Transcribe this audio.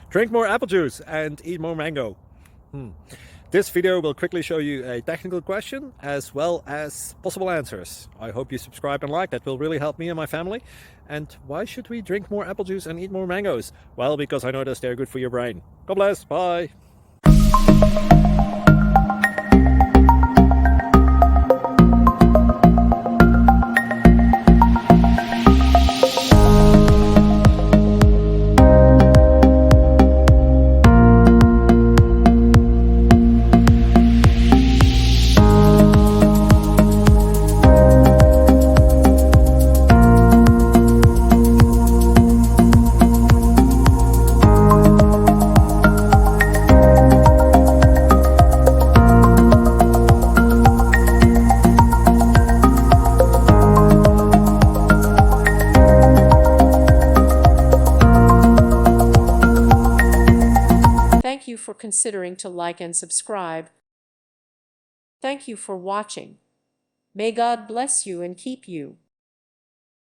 Drink more apple juice and eat more mango. This video will quickly show you a technical question as well as possible answers. I hope you subscribe and like, that will really help me and my family. And why should we drink more apple juice and eat more mangoes? Well, because I noticed they're good for your brain. God bless, bye. Thank you for considering to like and subscribe. Thank you for watching. May God bless you and keep you.